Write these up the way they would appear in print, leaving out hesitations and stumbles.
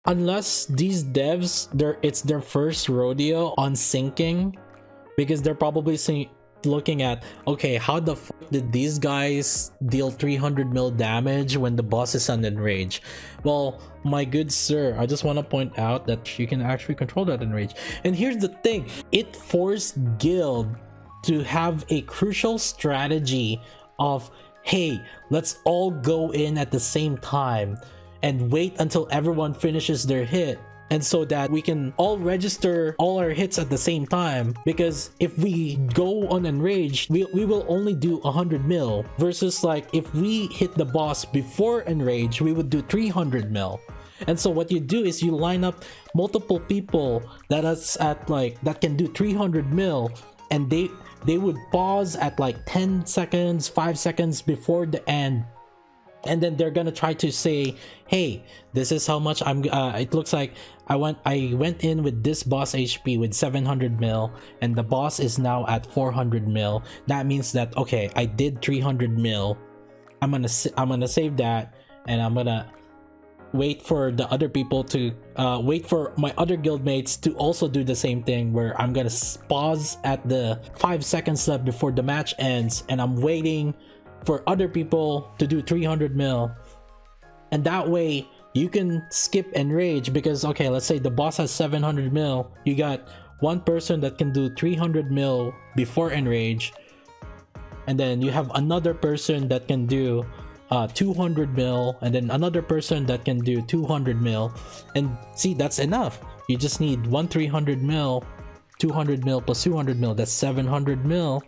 unless these devs, it's their first rodeo on syncing, because they're probably looking at, okay, how the fuck did these guys deal 300 mil damage when the boss is on Enrage? Well, my good sir, I just want to point out that you can actually control that Enrage. And here's the thing, it forced guild to have a crucial strategy of, hey, let's all go in at the same time and wait until everyone finishes their hit, and so that we can all register all our hits at the same time. Because if we go on Enrage, we will only do 100 mil, versus like if we hit the boss before Enrage, we would do 300 mil. And so what you do is you line up multiple people that can do 300 mil, and they would pause at like 10 seconds, 5 seconds before the end, and then they're gonna try to say, hey, this is how much I'm it looks like I went in with this boss HP with 700 mil, and the boss is now at 400 mil. That means that, okay, I did 300 mil. I'm gonna save that, and I'm gonna wait for the other people to wait for my other guildmates to also do the same thing, where I'm gonna pause at the 5 seconds left before the match ends, and I'm waiting for other people to do 300 mil. And that way you can skip Enrage, because okay, let's say the boss has 700 mil, you got one person that can do 300 mil before Enrage, and then you have another person that can do 200 mil, and then another person that can do 200 mil. And see, that's enough. You just need 300 mil, 200 mil plus 200 mil, that's 700 mil.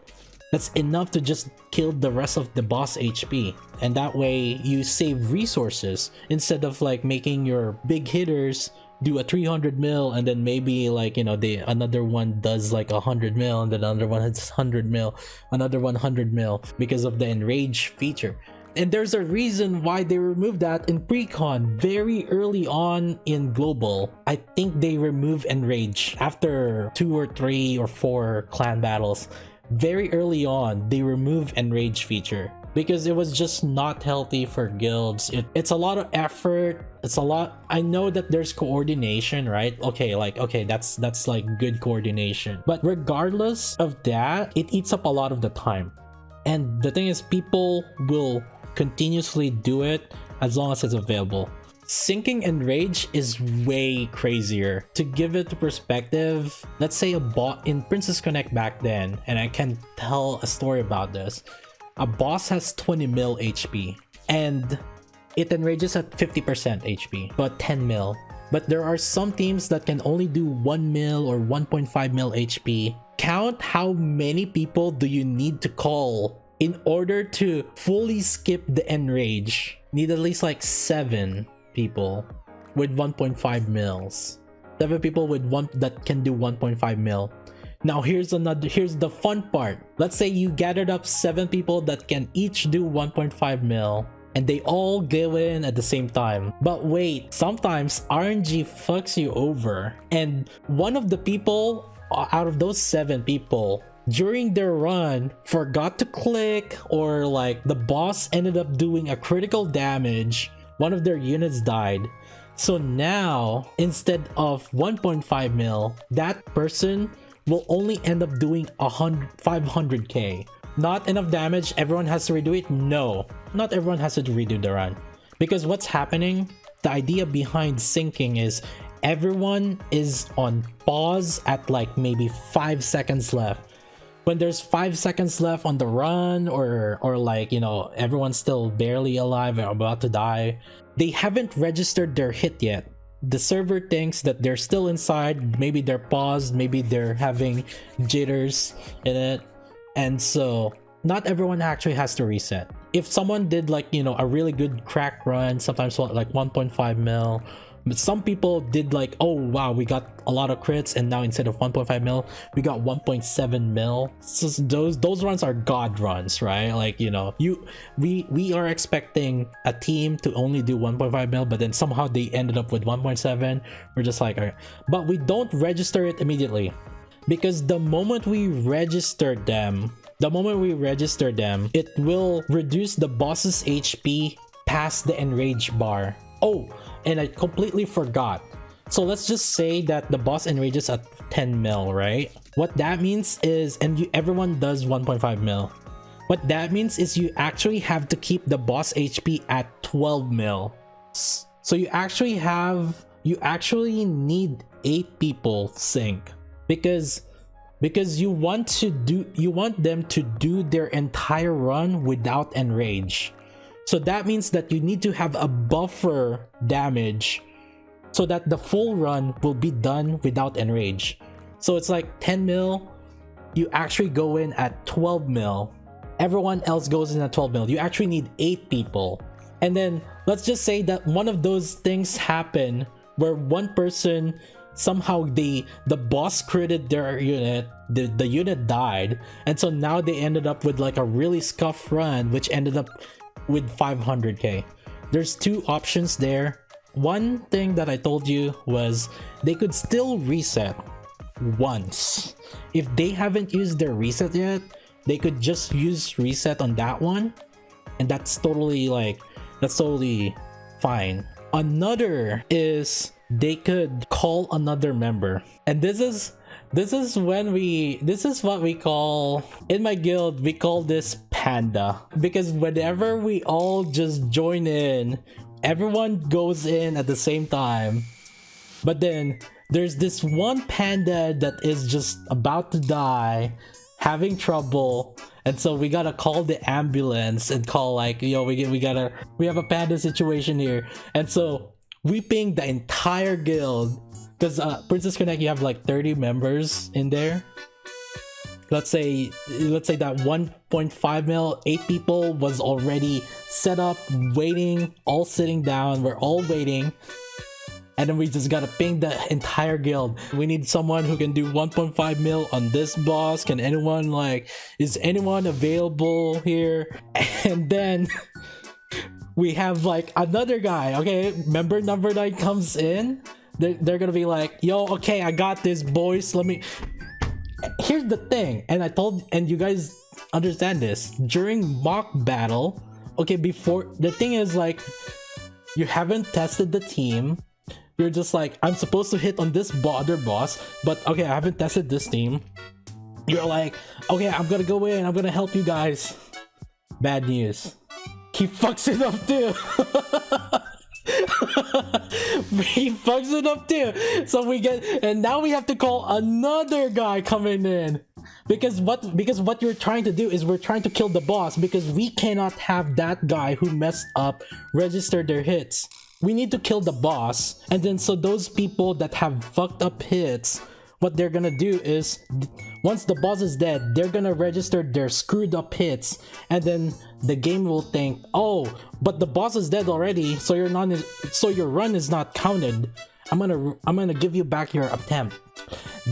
That's enough to just kill the rest of the boss HP. And that way you save resources, instead of like making your big hitters do a 300 mil, and then maybe like, you know, another one does like 100 mil, and then another one has 100 mil, another 100 mil, because of the Enrage feature. And there's a reason why they removed that in Priconne very early on in global. I think they removed Enrage after 2 or 3 or 4 clan battles. Very early on, they removed Enrage feature because it was just not healthy for guilds. It's a lot of effort. It's a lot. I know that there's coordination, right? Okay, that's like good coordination. But regardless of that, it eats up a lot of the time. And the thing is, people will continuously do it as long as it's available. Syncing Enrage is way crazier. To give it perspective, let's say a bot in Princess Connect back then, and I can tell a story about this. A boss has 20 mil HP, and it enrages at 50% HP, but 10 mil. But there are some teams that can only do 1 mil or 1.5 mil HP. Count how many people do you need to call in order to fully skip the Enrage. Need at least like 7 people with 1.5 mils. 7 people with that can do 1.5 mil. Now here's the fun part. Let's say you gathered up 7 people that can each do 1.5 mil, and they all go in at the same time. But wait, sometimes RNG fucks you over, and one of the people out of those 7 people during their run forgot to click, or like the boss ended up doing a critical damage, one of their units died. So now instead of 1.5 mil, that person will only end up doing 500k. Not enough damage, everyone has to redo it? No, not everyone has to redo the run. Because what's happening, the idea behind syncing is everyone is on pause at like maybe 5 seconds left. When there's 5 seconds left on the run, or like, you know, everyone's still barely alive or about to die, they haven't registered their hit yet. The server thinks that they're still inside, maybe they're paused, maybe they're having jitters in it, and so not everyone actually has to reset. If someone did like, you know, a really good crack run, sometimes like 1.5 mil, but some people did like, oh wow, we got a lot of crits, and now instead of 1.5 mil we got 1.7 mil. So those runs are god runs, right? Like, you know, we are expecting a team to only do 1.5 mil, but then somehow they ended up with 1.7. We're just like, okay. But we don't register it immediately, because the moment we register them, it will reduce the boss's HP past the Enrage bar. Oh, and I completely forgot. So let's just say that the boss enrages at 10 mil, right? What that means is, and everyone does 1.5 mil. What that means is you actually have to keep the boss HP at 12 mil. So you actually need 8 people sync because you want them to do their entire run without enrage. So that means that you need to have a buffer damage so that the full run will be done without enrage. So it's like 10 mil, you actually go in at 12 mil. Everyone else goes in at 12 mil. You actually need 8 people. And then let's just say that one of those things happen where one person somehow the boss critted their unit, the unit died, and so now they ended up with like a really scuff run which ended up with 500k. There's 2 options there. One thing that I told you was they could still reset once. If they haven't used their reset yet, they could just use reset on that one, and that's totally fine. Another is they could call another member, and this is what we call, in my guild we call this Panda, because whenever we all just join in, everyone goes in at the same time, but then there's this one Panda that is just about to die, having trouble, and so we gotta call the ambulance and call like, yo, we have a Panda situation here. And so we ping the entire guild, because Princess Connect, you have like 30 members in there. Let's say that 1.5 mil, 8 people was already set up, waiting, all sitting down, we're all waiting, and then we just gotta ping the entire guild. We need someone who can do 1.5 mil on this boss. Can anyone, is anyone available here? And then we have like another guy, okay, member number 9 comes in, they're gonna be like, yo, okay, I got this, boys, let me. Here's the thing, and you guys understand this, during mock battle, okay, before, the thing is like, you haven't tested the team, you're just like, I'm supposed to hit on this other boss, but okay, I haven't tested this team. You're like, okay, I'm gonna go in, I'm gonna help you guys. Bad news, he fucks it up too. He fucks it up too. So and now we have to call another guy coming in, because what you're trying to do is we're trying to kill the boss, because we cannot have that guy who messed up register their hits. We need to kill the boss, and then so those people that have fucked up hits, what they're gonna do is, once the boss is dead, they're gonna register their screwed up hits, and then the game will think, oh, but the boss is dead already, so your run is not counted. I'm gonna give you back your attempt.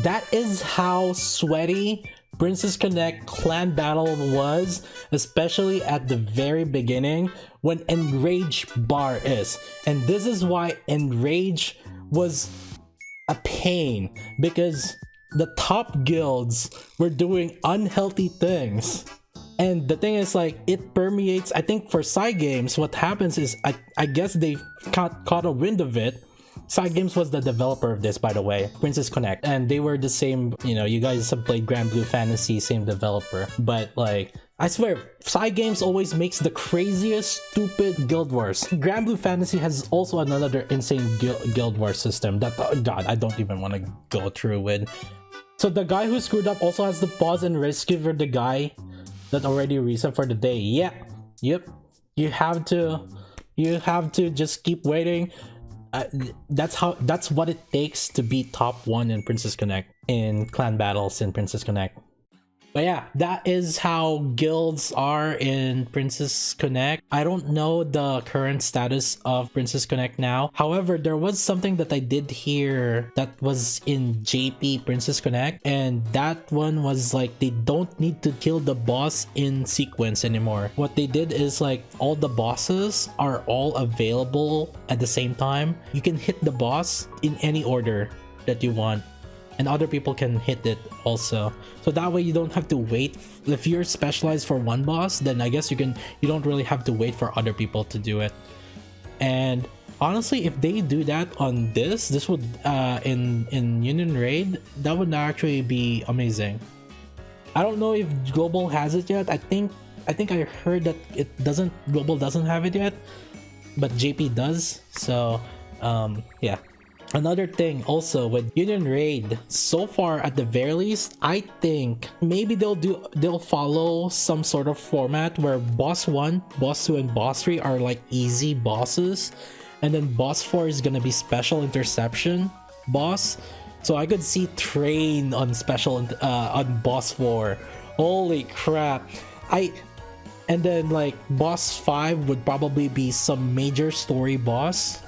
That is how sweaty Princess Connect clan battle was, especially at the very beginning when Enrage bar is. And this is why Enrage was a pain, because the top guilds were doing unhealthy things. And the thing is, like, it permeates. I think for side games, what happens is, I guess they caught a wind of it. Side Games was the developer of this, by the way, Princess Connect, and they were the same, you guys have played Grand Blue Fantasy, same developer. But like, I swear, Side Games always makes the craziest, stupid guild wars. Grand Blue Fantasy has also another insane guild war system that, oh god, I don't even want to go through with. So the guy who screwed up also has to pause and rescue for the guy that already reset for the day. Yeah, yep, you have to just keep waiting. That's what it takes to be top 1 in Princess Connect, in clan battles in Princess Connect. But yeah, that is how guilds are in Princess Connect. I don't know the current status of Princess Connect now. However, there was something that I did hear that was in JP Princess Connect, and that one was like, they don't need to kill the boss in sequence anymore. What they did is like, all the bosses are all available at the same time. You can hit the boss in any order that you want, and other people can hit it also, so that way you don't have to wait. If you're specialized for one boss, then I guess you don't really have to wait for other people to do it. And honestly, if they do that on this would in Union Raid, that would actually be amazing. I don't know if Global has it yet. I heard that Global doesn't have it yet, but JP does. So yeah. Another thing also with Union Raid, so far at the very least, I think maybe they'll follow some sort of format where boss 1, boss 2, and boss 3 are like easy bosses, and then boss 4 is gonna be special interception boss. So I could see Train on on boss 4. Holy crap. And then like boss 5 would probably be some major story boss.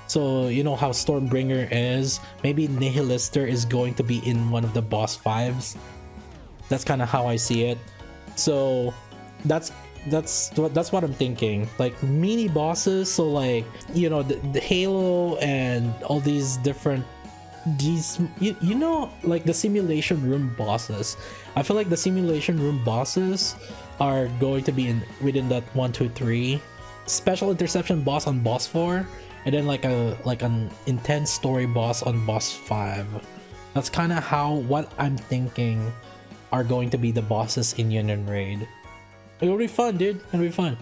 So you know how Stormbringer is. Maybe Nihilister is going to be in one of the boss 5s. That's kind of how I see it. So that's what I'm thinking. Like mini bosses. So like, you know, the Halo and all these different you know, like the simulation room bosses. I feel like the simulation room bosses are going to be within that 1, 2, 3 special interception boss on boss 4, and then like an intense story boss on boss 5. That's kind of what I'm thinking are going to be the bosses in Union Raid. It'll be fun, dude. It'll be fun.